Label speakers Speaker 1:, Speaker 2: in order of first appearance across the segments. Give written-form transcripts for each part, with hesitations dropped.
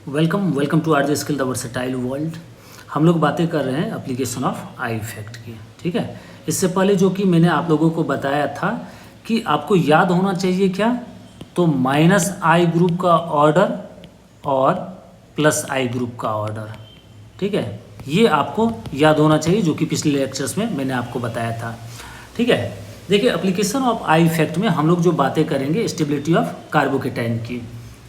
Speaker 1: Welcome to R J skill the versatile world. हम लोग बातें कर रहे हैं एप्लीकेशन ऑफ आई इफेक्ट की। ठीक है, इससे पहले जो कि मैंने आप लोगों को बताया था कि आपको याद होना चाहिए क्या, तो माइनस आई ग्रुप का ऑर्डर और प्लस आई ग्रुप का ऑर्डर। ठीक है, ये आपको याद होना चाहिए, जो कि पिछले लेक्चर्स में मैंने आपको बताया था। ठीक है, देखिए एप्लीकेशन ऑफ आई इफेक्ट में हम लोग जो बातें करेंगे स्टेबिलिटी ऑफ कार्बोकेटाइन की,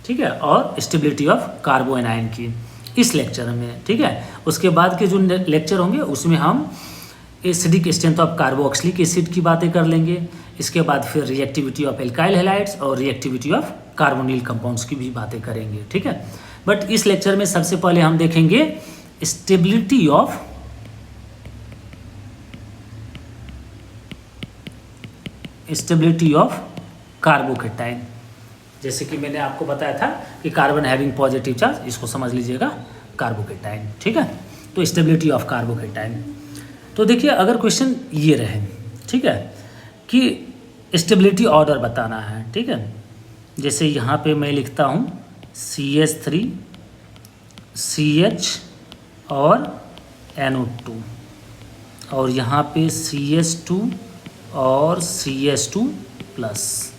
Speaker 1: ठीक है, और स्टेबिलिटी ऑफ कार्बोएनाइन की इस लेक्चर में। ठीक है, उसके बाद के जो लेक्चर होंगे उसमें हम acidic strength of carboxylic acid की बातें कर लेंगे। इसके बाद फिर रिएक्टिविटी ऑफ एल्काइल हैलाइड्स और रिएक्टिविटी ऑफ कार्बोनिल कंपाउंड्स की भी बातें करेंगे। ठीक है, बट इस लेक्चर में सबसे पहले हम देखेंगे स्टेबिलिटी ऑफ कार्बोकेटाइन। जैसे कि मैंने आपको बताया था कि कार्बन हैविंग पॉजिटिव चार्ज, इसको समझ लीजिएगा कार्बोकेटाइन। ठीक है, तो स्टेबिलिटी ऑफ कार्बोकेटाइन। तो देखिए अगर क्वेश्चन ये रहे, ठीक है, कि स्टेबिलिटी ऑर्डर बताना है। ठीक है, जैसे यहाँ पे मैं लिखता हूँ CH3 CH और NO2, और यहाँ पे CH2 और CH2 प्लस।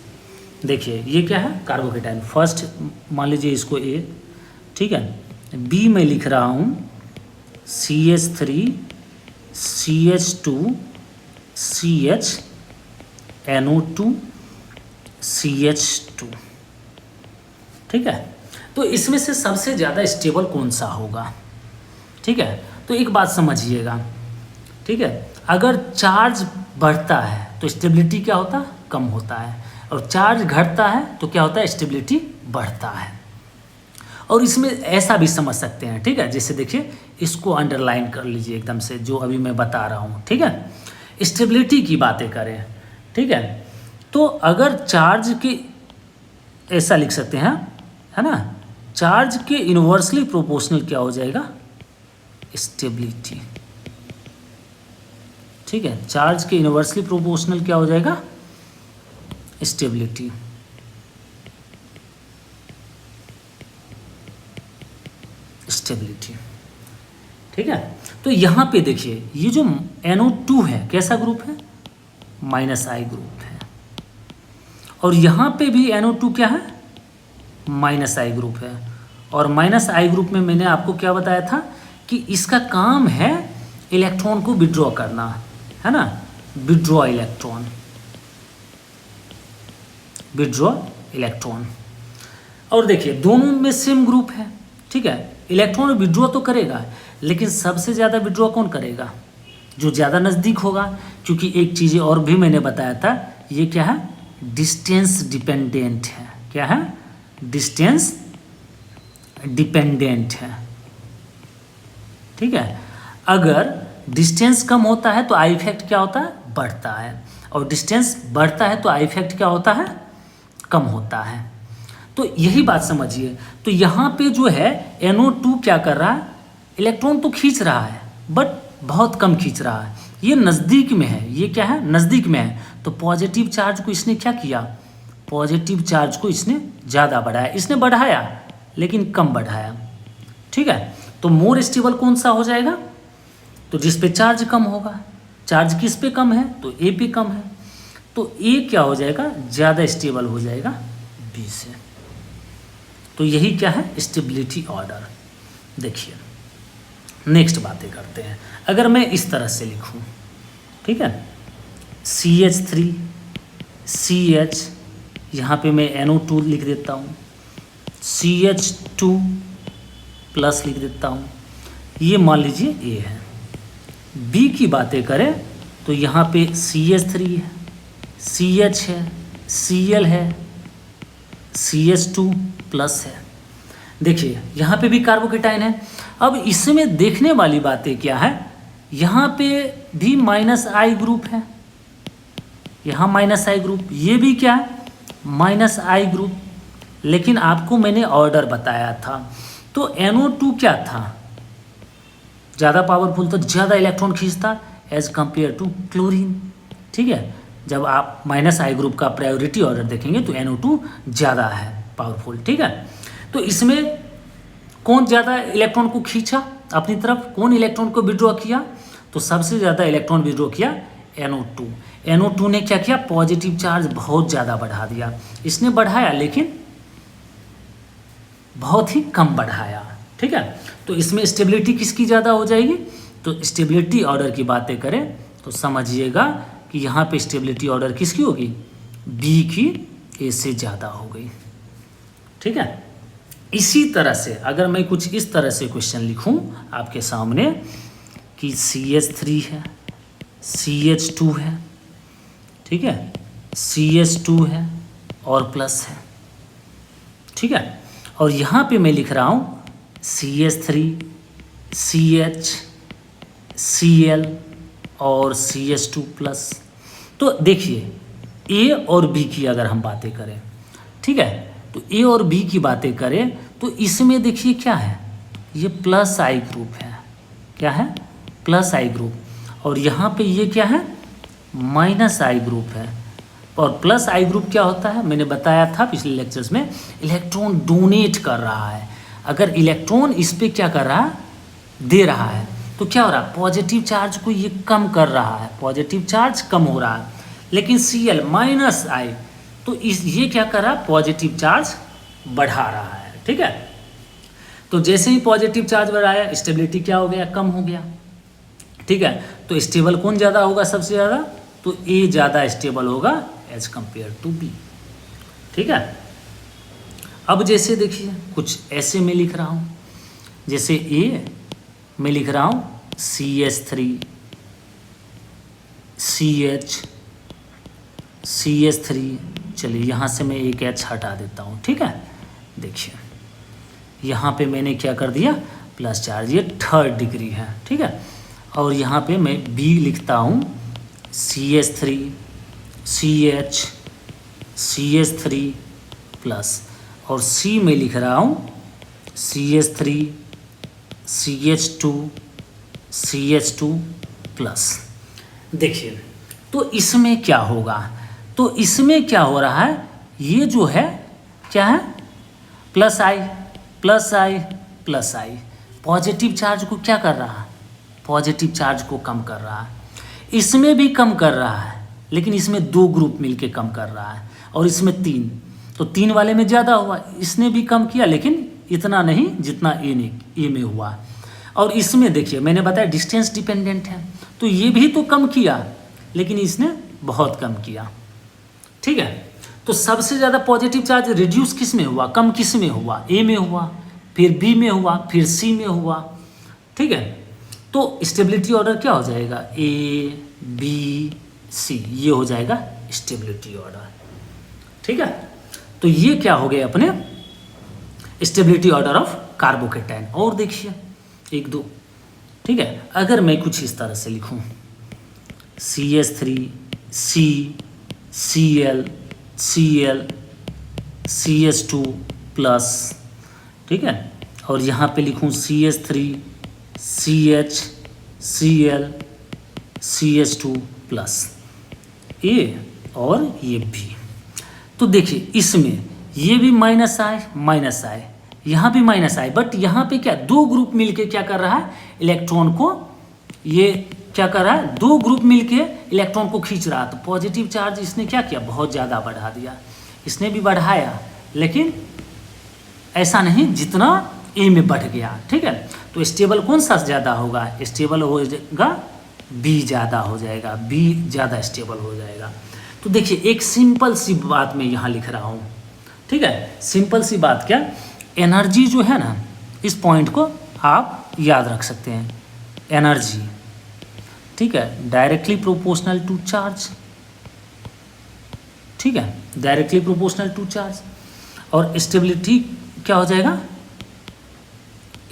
Speaker 1: देखिए ये क्या है, कार्बोकेटाइन। फर्स्ट मान लीजिए इसको A, ठीक है। B में लिख रहा हूँ CH3 CH2 CH NO2 CH2। ठीक है, तो इसमें से सबसे ज़्यादा स्टेबल कौन सा होगा? ठीक है, तो एक बात समझिएगा, ठीक है, अगर चार्ज बढ़ता है तो स्टेबिलिटी क्या होता है, कम होता है, और चार्ज घटता है तो क्या होता है, स्टेबिलिटी बढ़ता है। और इसमें ऐसा भी समझ सकते हैं, ठीक है, जैसे देखिए इसको अंडरलाइन कर लीजिए एकदम से, जो अभी मैं बता रहा हूँ। ठीक है, स्टेबिलिटी की बातें करें, ठीक है, तो अगर चार्ज की, ऐसा लिख सकते हैं, है ना, चार्ज के इन्वर्सली प्रोपोर्शनल क्या हो जाएगा, स्टेबिलिटी। ठीक है, चार्ज के इन्वर्सली प्रोपोर्शनल क्या हो जाएगा, स्टेबिलिटी। स्टेबिलिटी, ठीक है। तो यहाँ पे देखिए ये जो NO2 है कैसा ग्रुप है, माइनस आई ग्रुप है, और यहाँ पे भी NO2 क्या है, माइनस आई ग्रुप है। और माइनस आई ग्रुप में मैंने आपको क्या बताया था कि इसका काम है इलेक्ट्रॉन को विड्रॉ करना, है ना, विड्रॉ इलेक्ट्रॉन, विड्रॉ इलेक्ट्रॉन। और देखिए दोनों में सेम ग्रुप है, ठीक है, इलेक्ट्रॉन विड्रॉ तो करेगा, लेकिन सबसे ज़्यादा विड्रॉ कौन करेगा, जो ज़्यादा नज़दीक होगा। क्योंकि एक चीज़ और भी मैंने बताया था, ये क्या है, डिस्टेंस डिपेंडेंट है। क्या है, डिस्टेंस डिपेंडेंट है। ठीक है, अगर डिस्टेंस कम होता है तो आई इफेक्ट क्या होता है, बढ़ता है, और डिस्टेंस बढ़ता है तो आई इफेक्ट क्या होता है, कम होता है। तो यही बात समझिए। तो यहाँ पे जो है NO2 क्या कर रहा है, इलेक्ट्रॉन तो खींच रहा है बट बहुत कम खींच रहा है, ये नज़दीक में है, ये क्या है, नज़दीक में है। तो पॉजिटिव चार्ज को इसने क्या किया, पॉजिटिव चार्ज को इसने ज़्यादा बढ़ाया, इसने बढ़ाया लेकिन कम बढ़ाया। ठीक है, तो मोर स्टेबल कौन सा हो जाएगा, तो जिस पे चार्ज कम होगा। चार्ज किस पे कम है, तो A पे कम है, तो A क्या हो जाएगा, ज़्यादा स्टेबल हो जाएगा B से। तो यही क्या है, स्टेबिलिटी ऑर्डर। देखिए नेक्स्ट बातें करते हैं। अगर मैं इस तरह से लिखूं, ठीक है, CH3 CH, यहाँ पे मैं NO2 लिख देता हूँ, CH2 प्लस लिख देता हूँ, ये मान लीजिए A है। B की बातें करें तो यहाँ पे CH3 है, CH है, Cl है, CH2 प्लस है। देखिए यहाँ पे भी कार्बोकेटाइन है। अब इसमें देखने वाली बातें क्या है, यहाँ पे भी माइनस आई ग्रुप है, यहाँ माइनस आई ग्रुप, ये भी क्या है, माइनस आई ग्रुप, लेकिन आपको मैंने ऑर्डर बताया था। तो NO2 क्या था, ज़्यादा पावरफुल, तो ज़्यादा इलेक्ट्रॉन खींचता एज कंपेयर टू क्लोरीन। ठीक है, जब आप माइनस आई ग्रुप का प्रायोरिटी ऑर्डर देखेंगे तो NO2 ज़्यादा है पावरफुल। ठीक है, तो इसमें कौन ज़्यादा इलेक्ट्रॉन को खींचा अपनी तरफ, कौन इलेक्ट्रॉन को विड्रॉ किया, तो सबसे ज़्यादा इलेक्ट्रॉन विड्रॉ किया NO2। NO2 ने क्या किया, पॉजिटिव चार्ज बहुत ज़्यादा बढ़ा दिया। इसने बढ़ाया लेकिन बहुत ही कम बढ़ाया, ठीक है। तो इसमें स्टेबिलिटी किसकी ज़्यादा हो जाएगी, तो स्टेबिलिटी ऑर्डर की बातें करें तो समझिएगा कि यहाँ पे स्टेबिलिटी ऑर्डर किसकी होगी, बी की ए से ज़्यादा हो गई, ठीक है। इसी तरह से अगर मैं कुछ इस तरह से क्वेश्चन लिखूं आपके सामने कि CH3 है, CH2 है, ठीक है, CH2 है और प्लस है, ठीक है, और यहाँ पे मैं लिख रहा हूँ CH3, CH, Cl और CH2 प्लस। तो देखिए A और B की अगर हम बातें करें, ठीक है, तो A और B की बातें करें तो इसमें देखिए क्या है, ये प्लस I ग्रुप है, क्या है, प्लस I ग्रुप, और यहाँ पे ये क्या है, माइनस I ग्रुप है। और प्लस I ग्रुप क्या होता है, मैंने बताया था पिछले लेक्चर्स में, इलेक्ट्रॉन डोनेट कर रहा है। अगर इलेक्ट्रॉन इस पे क्या कर रहा है, दे रहा है, तो क्या हो रहा है, पॉजिटिव चार्ज को ये कम कर रहा है, पॉजिटिव चार्ज कम हो रहा है। लेकिन Cl माइनस I तो ये क्या कर रहा है, पॉजिटिव चार्ज बढ़ा रहा है, ठीक है। तो जैसे ही पॉजिटिव चार्ज बढ़ाया, स्टेबिलिटी क्या हो गया, कम हो गया, ठीक है। तो स्टेबल कौन ज़्यादा होगा, सबसे ज़्यादा, तो A ज़्यादा स्टेबल होगा एज कंपेयर टू B, ठीक है। अब जैसे देखिए कुछ ऐसे में लिख रहा हूँ, जैसे A में लिख रहा हूँ CH3, CH3, चलिए यहाँ से मैं एक H हटा देता हूँ, ठीक है। देखिए यहाँ पे मैंने क्या कर दिया, प्लस चार्ज, ये थर्ड डिग्री है, ठीक है। और यहाँ पे मैं B लिखता हूँ CH3, CH3 प्लस, और C में लिख रहा हूँ CH3, CH2 प्लस। देखिए तो इसमें क्या होगा, तो इसमें क्या हो रहा है, ये जो है क्या है, plus I plus I plus I, positive charge को क्या कर रहा है, पॉजिटिव चार्ज को कम कर रहा है। इसमें भी कम कर रहा है, लेकिन इसमें 2 ग्रुप मिलके कम कर रहा है, और इसमें 3, तो 3 वाले में ज़्यादा हुआ, इसने भी कम किया लेकिन इतना नहीं जितना ए में हुआ। और इसमें देखिए मैंने बताया डिस्टेंस डिपेंडेंट है, तो ये भी तो कम किया लेकिन इसने बहुत कम किया, ठीक है। तो सबसे ज़्यादा पॉजिटिव चार्ज रिड्यूस किस में हुआ, कम किस में हुआ, ए में हुआ, फिर बी में हुआ, फिर सी में हुआ, ठीक है। तो स्टेबिलिटी ऑर्डर क्या हो जाएगा, ए बी सी, ये हो जाएगा स्टेबिलिटी ऑर्डर, ठीक है। तो ये क्या हो गए अपने स्टेबिलिटी ऑर्डर ऑफ कार्बोकेटाइन। और देखिए 1 2, ठीक है। अगर मैं कुछ इस तरह से लिखूं CH3, C, Cl, CH2 plus, ठीक है, और यहाँ पे लिखूं CH3, CH, Cl, CH2 plus, A और ये B। तो देखिए इसमें ये भी माइनस I, यहाँ भी माइनस I, बट यहाँ पे क्या 2 ग्रुप मिलके क्या कर रहा है, इलेक्ट्रॉन को, ये क्या कर रहा है, 2 ग्रुप मिलके इलेक्ट्रॉन को खींच रहा है। तो पॉजिटिव चार्ज इसने क्या किया, बहुत ज़्यादा बढ़ा दिया, इसने भी बढ़ाया लेकिन ऐसा नहीं जितना ए में बढ़ गया, ठीक है। तो स्टेबल कौन सा ज़्यादा होगा, स्टेबल हो जाएगा बी ज़्यादा हो जाएगा, बी ज़्यादा स्टेबल हो जाएगा। तो देखिए एक सिंपल सी बात मैं यहाँ लिख रहा हूँ, ठीक है। सिंपल सी बात क्या, एनर्जी जो है ना, इस पॉइंट को आप याद रख सकते हैं, एनर्जी, ठीक है, डायरेक्टली प्रोपोर्शनल टू चार्ज, ठीक है, डायरेक्टली प्रोपोर्शनल टू चार्ज। और स्टेबिलिटी क्या हो जाएगा,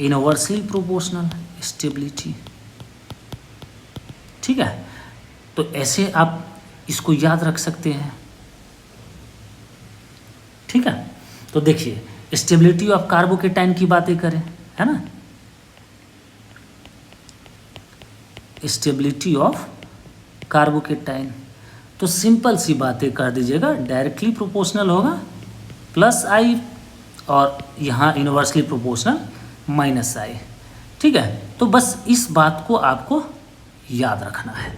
Speaker 1: इनवर्सली प्रोपोर्शनल स्टेबिलिटी, ठीक है। तो ऐसे आप इसको याद रख सकते हैं, ठीक है। तो देखिए स्टेबिलिटी ऑफ कार्बोकेटाइन की बातें करें, है ना, स्टेबिलिटी ऑफ कार्बोकेटाइन, तो सिंपल सी बातें कर दीजिएगा, डायरेक्टली प्रोपोर्शनल होगा प्लस I, और यहाँ इनवर्सली प्रोपोर्शनल माइनस आई। ठीक है, तो बस इस बात को आपको याद रखना है।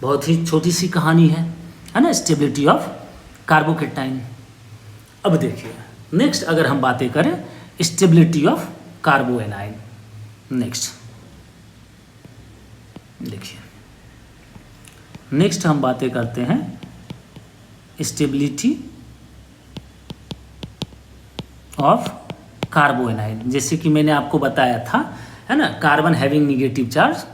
Speaker 1: बहुत ही छोटी सी कहानी है ना, स्टेबिलिटी ऑफ कार्बोकेटाइन। अब देखिए नेक्स्ट अगर हम बातें करें स्टेबिलिटी ऑफ कार्बोएनाइन, नेक्स्ट देखिए नेक्स्ट हम बातें करते हैं स्टेबिलिटी ऑफ कार्बोएनाइन। जैसे कि मैंने आपको बताया था, है ना, कार्बन हैविंग निगेटिव चार्ज,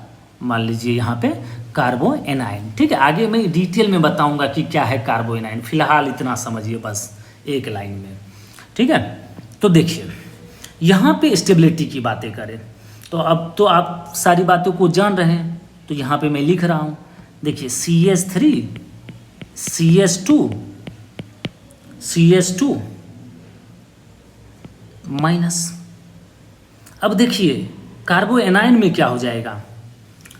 Speaker 1: मान लीजिए यहाँ पे कार्बोएनाइन। ठीक है, आगे मैं डिटेल में बताऊंगा कि क्या है कार्बोएनाइन, फिलहाल इतना समझिए बस एक लाइन में। ठीक है, तो देखिए यहाँ पे स्टेबिलिटी की बातें करें तो अब तो आप सारी बातों को जान रहे हैं, तो यहाँ पे मैं लिख रहा हूँ। देखिए CH3 CH2 CH2 माइनस। अब देखिए कार्बोएनाइन में क्या हो जाएगा।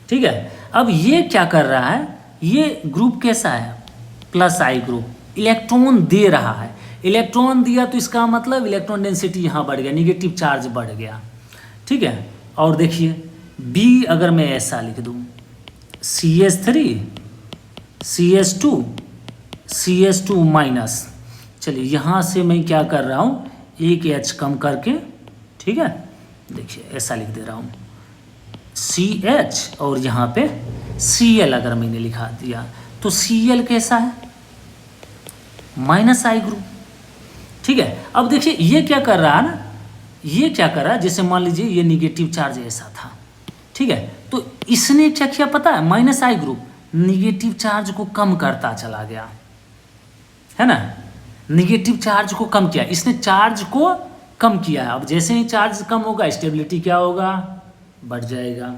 Speaker 1: ठीक है, अब ये क्या कर रहा है, ये ग्रुप कैसा है, प्लस आई ग्रुप, इलेक्ट्रॉन दे रहा है। इलेक्ट्रॉन दिया तो इसका मतलब इलेक्ट्रॉन डेंसिटी यहाँ बढ़ गया, निगेटिव चार्ज बढ़ गया। ठीक है, और देखिए बी अगर मैं ऐसा लिख दूँ CH3 CH2 CH2 माइनस, चलिए यहाँ से मैं क्या कर रहा हूँ, एक H कम करके, ठीक है, देखिए ऐसा लिख दे रहा हूँ CH और यहाँ पे Cl अगर मैंने लिखा दिया तो Cl कैसा है, माइनस आई ग्रुप। ठीक है, अब देखिए ये क्या कर रहा है ना, ये क्या कर रहा है, जैसे मान लीजिए ये निगेटिव चार्ज ऐसा था। ठीक है, तो इसने क्या किया पता है, माइनस आई ग्रुप निगेटिव चार्ज को कम करता चला गया, है ना, निगेटिव चार्ज को कम किया, इसने चार्ज को कम किया। अब जैसे ही चार्ज कम होगा स्टेबिलिटी क्या होगा, बढ़ जाएगा।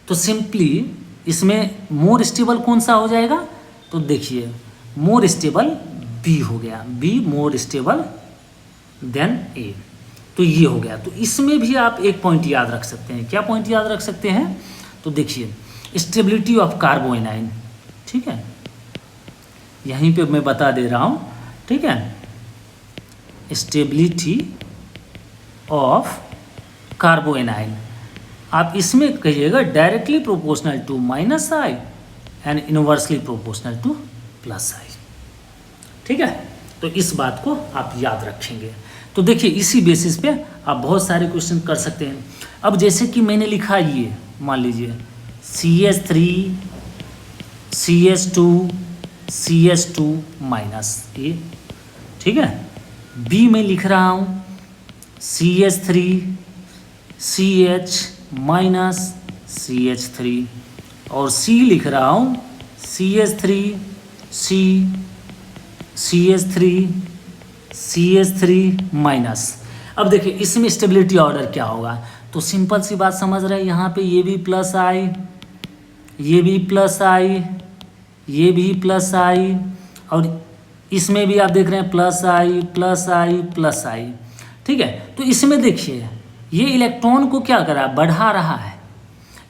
Speaker 1: तो सिंपली इसमें मोर स्टेबल कौन सा हो जाएगा, तो देखिए मोर स्टेबल बी हो गया, बी मोर स्टेबल देन ए, तो ये हो गया। तो इसमें भी आप एक पॉइंट याद रख सकते हैं। क्या पॉइंट याद रख सकते हैं, तो देखिए स्टेबिलिटी ऑफ कार्बोएनाइन। ठीक है, यहीं पे मैं बता दे रहा हूँ। ठीक है, स्टेबिलिटी ऑफ कार्बोएनाइन, आप इसमें कहिएगा directly proportional to minus I and inversely proportional to plus I. ठीक है, तो इस बात को आप याद रखेंगे। तो देखिए इसी बेसिस पे आप बहुत सारे क्वेश्चन कर सकते हैं। अब जैसे कि मैंने लिखा ये मान लीजिए CH3 CH2 CH2 माइनस ये। ठीक है, बी में लिख रहा हूँ CH3 CH माइनस CH3 और C लिख रहा हूँ CH3 CH3 माइनस। अब देखिए इसमें स्टेबिलिटी ऑर्डर क्या होगा, तो सिंपल सी बात समझ रहे हैं, यहाँ पे ये भी प्लस आई, ये भी प्लस आई, ये भी प्लस आई, और इसमें भी आप देख रहे हैं plus I plus I plus I. ठीक है, तो इसमें देखिए ये इलेक्ट्रॉन को क्या कर रहा है, बढ़ा रहा है।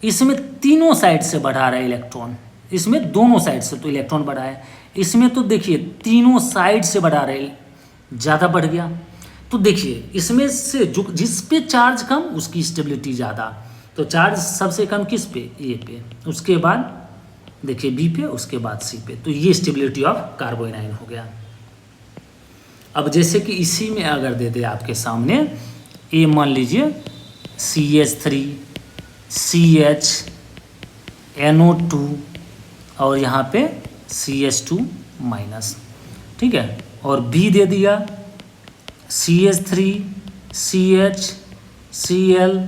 Speaker 1: इसमें तीनों साइड से बढ़ा रहा है इलेक्ट्रॉन, इसमें दोनों साइड से तो इलेक्ट्रॉन बढ़ा है, इसमें तो देखिए तीनों साइड से बढ़ा रहे, ज़्यादा बढ़ गया। तो देखिए इसमें से जो जिस पे चार्ज कम उसकी स्टेबिलिटी ज़्यादा, तो चार्ज सबसे कम किस पे, ए पे, उसके बाद देखिए बी पे, उसके बाद सी पे। तो ये स्टेबिलिटी ऑफ कार्बोएनाइन हो गया। अब जैसे कि इसी में अगर दे दे आपके सामने ए, मान लीजिए CH3 CH NO2 और यहाँ पे CH2 माइनस। ठीक है, और बी दे दिया CH3 CH Cl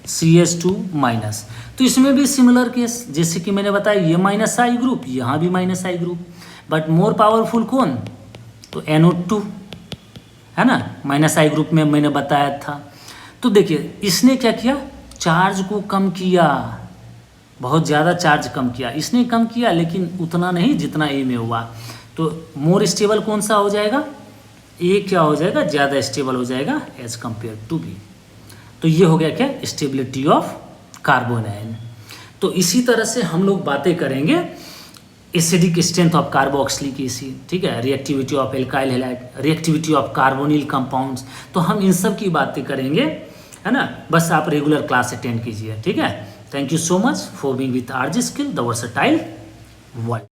Speaker 1: CH2 minus. तो इसमें भी सिमिलर केस, जैसे कि मैंने बताया ये माइनस आई ग्रुप, यहाँ भी minus I group, but more powerful कौन, तो NO2 है ना, माइनस आई ग्रुप में मैंने बताया था। तो देखिए इसने क्या किया, चार्ज को कम किया, बहुत ज़्यादा चार्ज कम किया, इसने कम किया लेकिन उतना नहीं जितना ए में हुआ। तो मोर स्टेबल कौन सा हो जाएगा, ए क्या हो जाएगा, ज़्यादा स्टेबल हो जाएगा एज कम्पेयर टू बी। तो ये हो गया क्या, स्टेबिलिटी ऑफ कार्बोएनाइन। तो इसी तरह से हम लोग बातें करेंगे acidic strength of carboxylic acid, ठीक है, reactivity of alkyl halide, reactivity of carbonyl compounds. तो हम इन सब की बातें करेंगे, है ना। बस आप रेगुलर क्लास अटेंड कीजिए, ठीक है। Thank you so much for being with RG skill the versatile world.